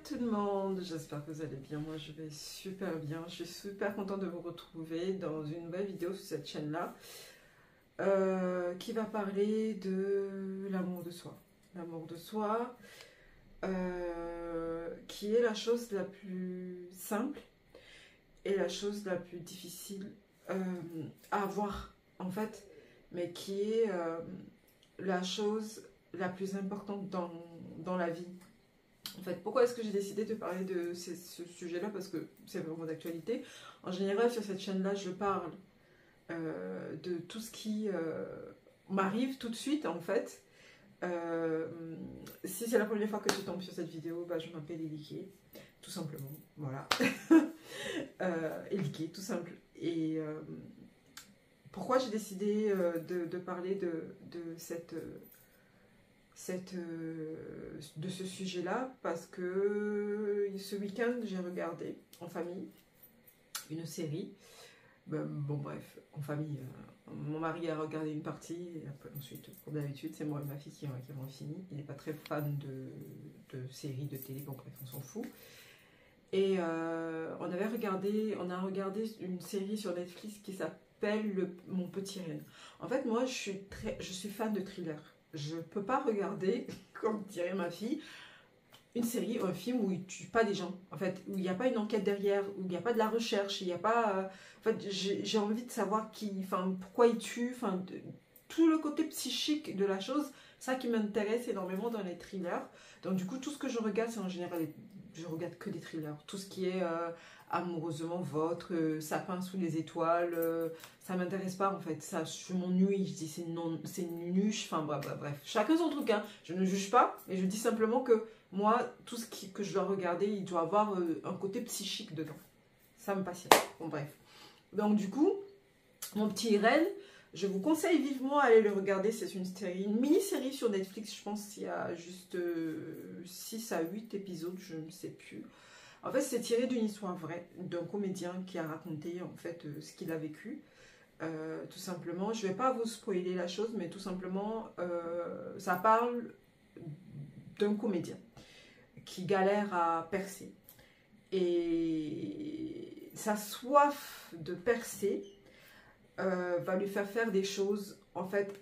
tout le monde, j'espère que vous allez bien. Moi je vais super bien, je suis super contente de vous retrouver dans une nouvelle vidéo sur cette chaîne là qui va parler de l'amour de soi. L'amour de soi qui est la chose la plus simple et la chose la plus difficile à avoir en fait, mais qui est la chose la plus importante dans la vie. En fait, pourquoi est-ce que j'ai décidé de parler de ce sujet-là? Parce que c'est vraiment d'actualité. En général, sur cette chaîne-là, je parle de tout ce qui m'arrive tout de suite, en fait. Si c'est la première fois que tu tombes sur cette vidéo, bah, je m'appelle Elike, tout simplement. Voilà. Elike, tout simple. Et pourquoi j'ai décidé de parler de ce sujet-là? Parce que ce week-end, j'ai regardé en famille une série. Bon, bref, en famille, mon mari a regardé une partie, et après, ensuite, comme d'habitude, c'est moi et ma fille qui avons fini. Il n'est pas très fan de séries, de télé, bon, bref, on s'en fout. Et on a regardé une série sur Netflix qui s'appelle Mon Petit Reine. En fait, moi, je suis fan de thriller. Je ne peux pas regarder, comme dirait ma fille, une série ou un film où il ne tue pas des gens, en fait, où il n'y a pas une enquête derrière, où il n'y a pas de la recherche, il n'y a pas... en fait, j'ai envie de savoir pourquoi il tue, tout le côté psychique de la chose, ça qui m'intéresse énormément dans les thrillers. Donc du coup, tout ce que je regarde, c'est en général, je regarde que des thrillers. Tout ce qui est amoureusement votre, sapin sous les étoiles, ça m'intéresse pas en fait. Ça, je m'ennuie, je dis c'est nuche, enfin bref. Chacun son truc, hein. Je ne juge pas, mais je dis simplement que moi, tout ce que je dois regarder, il doit avoir un côté psychique dedans. Ça me passionne. Bon bref. Donc du coup, Mon Petit Reine, je vous conseille vivement d'aller le regarder. C'est une mini-série sur Netflix. Je pense qu'il y a juste 6 à 8 épisodes, je ne sais plus. En fait, c'est tiré d'une histoire vraie, d'un comédien qui a raconté en fait ce qu'il a vécu. Tout simplement, je ne vais pas vous spoiler la chose, mais tout simplement, ça parle d'un comédien qui galère à percer. Et sa soif de percer va lui faire des choses, en fait,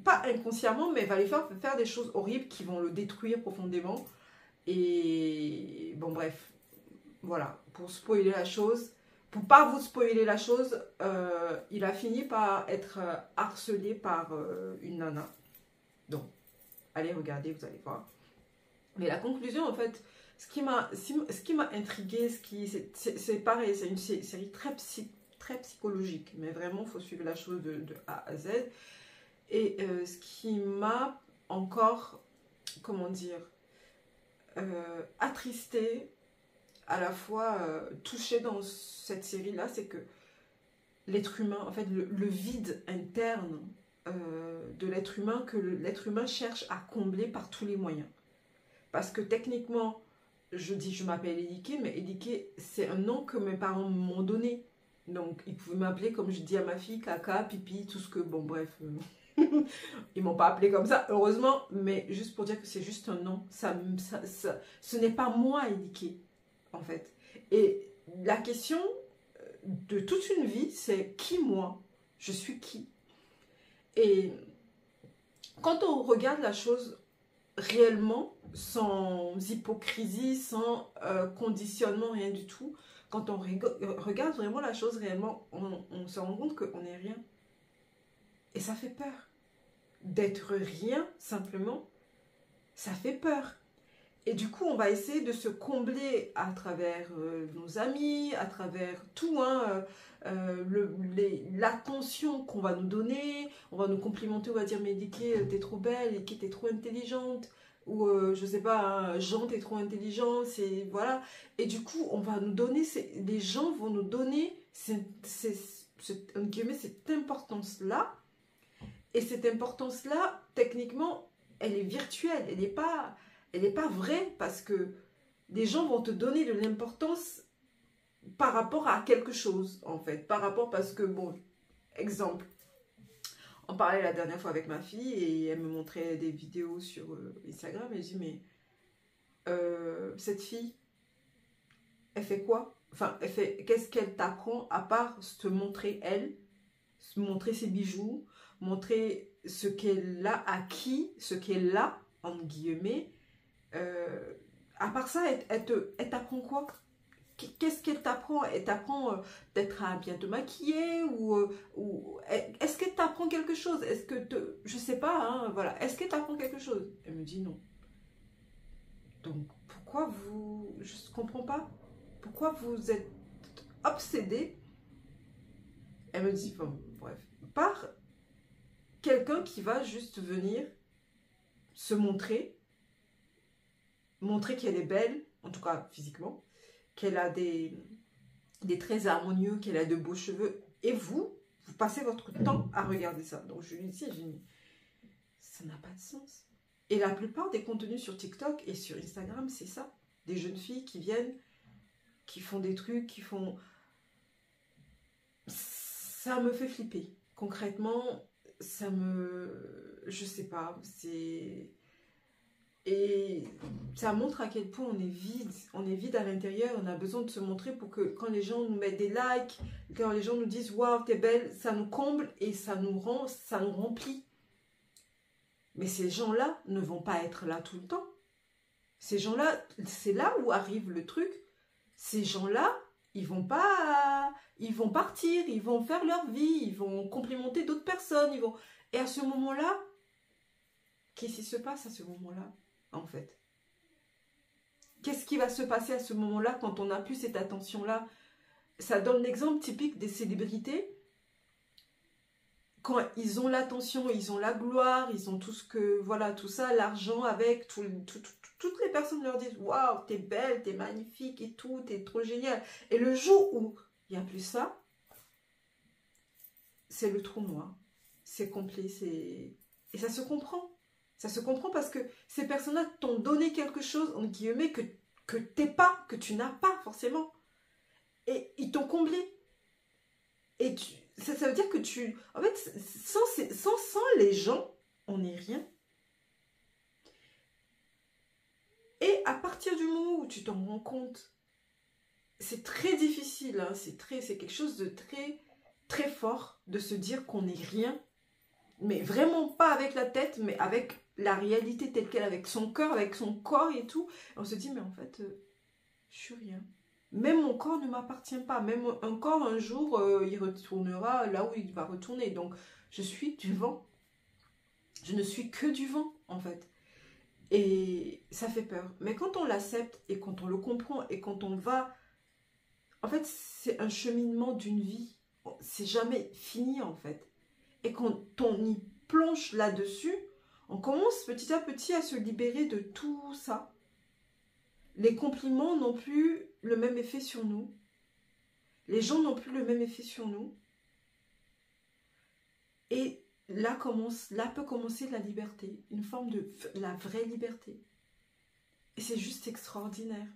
pas inconsciemment, mais va lui faire des choses horribles qui vont le détruire profondément. Et bon, bref, voilà, pour spoiler la chose, pour pas vous spoiler la chose, il a fini par être harcelé par une nana. Donc, allez regarder, vous allez voir. Mais la conclusion, en fait, ce qui m'a intriguée, c'est pareil, c'est une série très psychologique, mais vraiment, il faut suivre la chose de A à Z. Et ce qui m'a encore, comment dire, attristée, à la fois touchée dans cette série-là, c'est que l'être humain, en fait, le vide interne de l'être humain, que l'être humain cherche à combler par tous les moyens. Parce que techniquement, je m'appelle Elike, mais Elike, c'est un nom que mes parents m'ont donné. Donc, ils pouvaient m'appeler, comme je dis à ma fille, caca, pipi, tout ce que... Bon, bref. Ils m'ont pas appelé comme ça, heureusement. Mais juste pour dire que c'est juste un nom. Ce n'est pas moi, Elike, en fait. Et la question de toute une vie, c'est qui moi? Je suis qui? Et quand on regarde la chose réellement, sans hypocrisie, sans conditionnement, rien du tout, quand on regarde vraiment la chose réellement, on se rend compte qu'on n'est rien. Et ça fait peur. D'être rien, simplement, ça fait peur. Et du coup, on va essayer de se combler à travers nos amis, à travers tout, hein, l'attention qu'on va nous donner. On va nous complimenter, on va dire, mais Elike, t'es trop belle, Elike, t'es trop intelligente. Ou, je sais pas, hein, Jean, t'es trop intelligent, voilà. Et du coup, on va nous donner, les gens vont nous donner cette importance-là. Et cette importance-là, techniquement, elle est virtuelle, elle n'est pas vraie, parce que les gens vont te donner de l'importance par rapport à quelque chose, en fait. Parce que, bon, exemple, on parlait la dernière fois avec ma fille et elle me montrait des vidéos sur Instagram et je dis, mais cette fille, elle fait quoi? Enfin, qu'est-ce qu'elle t'apprend à part te montrer elle, montrer ses bijoux, montrer ce qu'elle a acquis, ce qu'elle a, entre guillemets. À part ça, elle t'apprend quoi? Qu'est-ce qu'elle t'apprend? Elle t'apprend peut-être à bien te maquiller ou est-ce qu'elle t'apprend quelque chose? Est-ce que je sais pas, hein, voilà. Est-ce qu'elle t'apprend quelque chose? Elle me dit non. Donc pourquoi vous... Je ne comprends pas. Pourquoi vous êtes obsédé? Elle me dit, bon, bref, par quelqu'un qui va juste venir se montrer qu'elle est belle, en tout cas physiquement, qu'elle a des traits harmonieux, qu'elle a de beaux cheveux, et vous passez votre temps à regarder ça. Donc je lui dis, ça n'a pas de sens. Et la plupart des contenus sur TikTok et sur Instagram, c'est ça. Des jeunes filles qui viennent, qui font des trucs, qui font... Ça me fait flipper. Concrètement, ça me... Je sais pas, c'est... Et ça montre à quel point on est vide à l'intérieur, on a besoin de se montrer pour que quand les gens nous mettent des likes, quand les gens nous disent « Waouh, t'es belle », ça nous comble et ça nous remplit. Mais ces gens-là ne vont pas être là tout le temps. Ces gens-là, c'est là où arrive le truc. Ces gens-là, ils vont partir, ils vont faire leur vie, ils vont complimenter d'autres personnes, Et à ce moment-là, qu'est-ce qui se passe à ce moment-là, en fait? Qu'est-ce qui va se passer à ce moment-là quand on n'a plus cette attention-là? Ça donne l'exemple typique des célébrités. Quand ils ont l'attention, ils ont la gloire, ils ont tout ce que, voilà, tout ça, l'argent avec, toutes les personnes leur disent « Waouh, t'es belle, t'es magnifique et tout, t'es trop génial ». Et le jour où il n'y a plus ça, c'est le trou noir. C'est complet, et ça se comprend. Ça se comprend parce que ces personnes-là t'ont donné quelque chose, en guillemets, que tu n'as pas forcément. Et ils t'ont comblé. Et ça veut dire que en fait, sans les gens, on n'est rien. Et à partir du moment où tu t'en rends compte, c'est très difficile, hein, c'est quelque chose de très, très fort de se dire qu'on n'est rien. Mais vraiment pas avec la tête, mais avec la réalité telle qu'elle, avec son cœur, avec son corps et tout. Et on se dit, mais en fait, je suis rien. Même mon corps ne m'appartient pas. Même un corps, un jour, il retournera là où il va retourner. Donc, je suis du vent. Je ne suis que du vent, en fait. Et ça fait peur. Mais quand on l'accepte et quand on le comprend et quand on va... En fait, c'est un cheminement d'une vie. C'est jamais fini, en fait. Et quand on y plonge là-dessus, on commence petit à petit à se libérer de tout ça. Les compliments n'ont plus le même effet sur nous. Les gens n'ont plus le même effet sur nous. Et là peut commencer la liberté, une forme de la vraie liberté. Et c'est juste extraordinaire.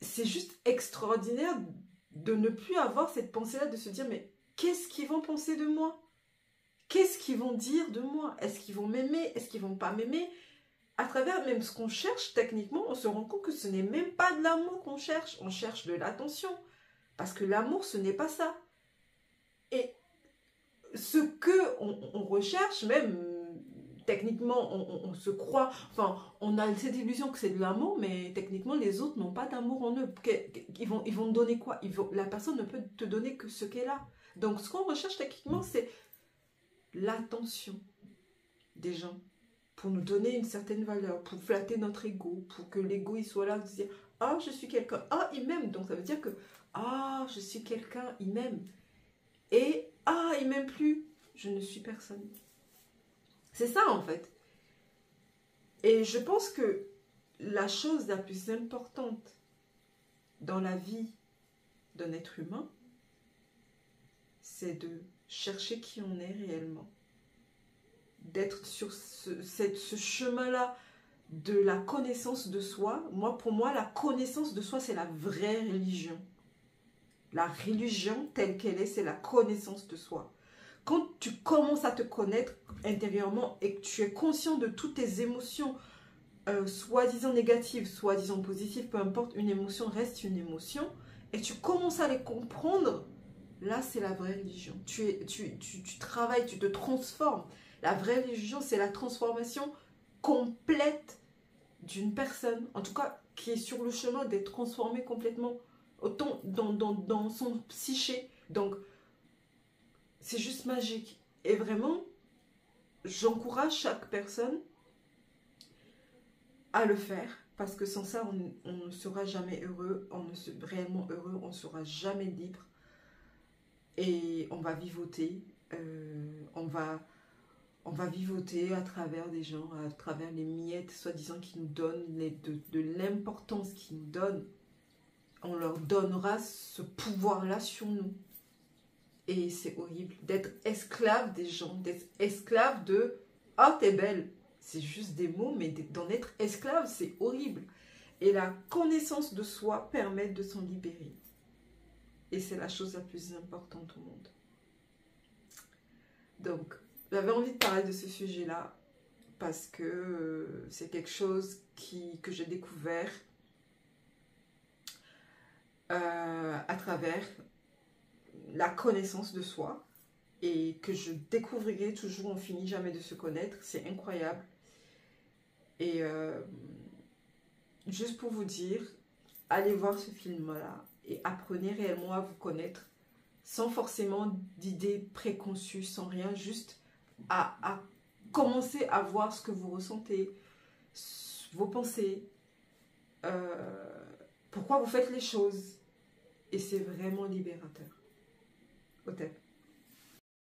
C'est juste extraordinaire de ne plus avoir cette pensée-là, de se dire, mais qu'est-ce qu'ils vont penser de moi? Qu'est-ce qu'ils vont dire de moi? Est-ce qu'ils vont m'aimer? Est-ce qu'ils vont pas m'aimer? À travers même ce qu'on cherche, techniquement, on se rend compte que ce n'est même pas de l'amour qu'on cherche. On cherche de l'attention. Parce que l'amour, ce n'est pas ça. Et ce qu'on recherche, même techniquement, on se croit... Enfin, on a cette illusion que c'est de l'amour, mais techniquement, les autres n'ont pas d'amour en eux. Ils vont te donner quoi? La personne ne peut te donner que ce qu'elle a. Donc, ce qu'on recherche techniquement, c'est l'attention des gens pour nous donner une certaine valeur, pour flatter notre ego, pour que l'ego il soit là, de dire « Ah, je suis quelqu'un. Ah, il m'aime. » Donc, ça veut dire que « Ah, je suis quelqu'un. Il m'aime. » Et « Ah, il m'aime plus. Je ne suis personne. » C'est ça, en fait. Et je pense que la chose la plus importante dans la vie d'un être humain, c'est de chercher qui on est réellement. D'être sur ce chemin-là de la connaissance de soi. Pour moi, la connaissance de soi, c'est la vraie religion. La religion telle qu'elle est, c'est la connaissance de soi. Quand tu commences à te connaître intérieurement et que tu es conscient de toutes tes émotions soi-disant négative, soi-disant positive, peu importe, une émotion reste une émotion, et tu commences à les comprendre, là c'est la vraie religion. Tu travailles, tu te transformes. La vraie religion, c'est la transformation complète d'une personne, en tout cas qui est sur le chemin d'être transformée complètement, autant dans son psyché. Donc, c'est juste magique. Et vraiment, j'encourage chaque personne à le faire, parce que sans ça, on ne sera jamais heureux, réellement heureux, on ne sera jamais libre, et on va vivoter, on va vivoter à travers des gens, à travers les miettes, soi-disant, qui nous donnent, de l'importance qu'ils nous donnent. On leur donnera ce pouvoir-là sur nous. Et c'est horrible d'être esclave des gens, d'être esclave de « Oh, t'es belle !» C'est juste des mots, mais d'en être esclave, c'est horrible. Et la connaissance de soi permet de s'en libérer. Et c'est la chose la plus importante au monde. Donc, j'avais envie de parler de ce sujet-là parce que c'est quelque chose que j'ai découvert à travers la connaissance de soi et que je découvrirai toujours, on finit jamais de se connaître, c'est incroyable. Et juste pour vous dire, allez voir ce film-là et apprenez réellement à vous connaître sans forcément d'idées préconçues, sans rien, juste à commencer à voir ce que vous ressentez, vos pensées, pourquoi vous faites les choses. Et c'est vraiment libérateur. Au top.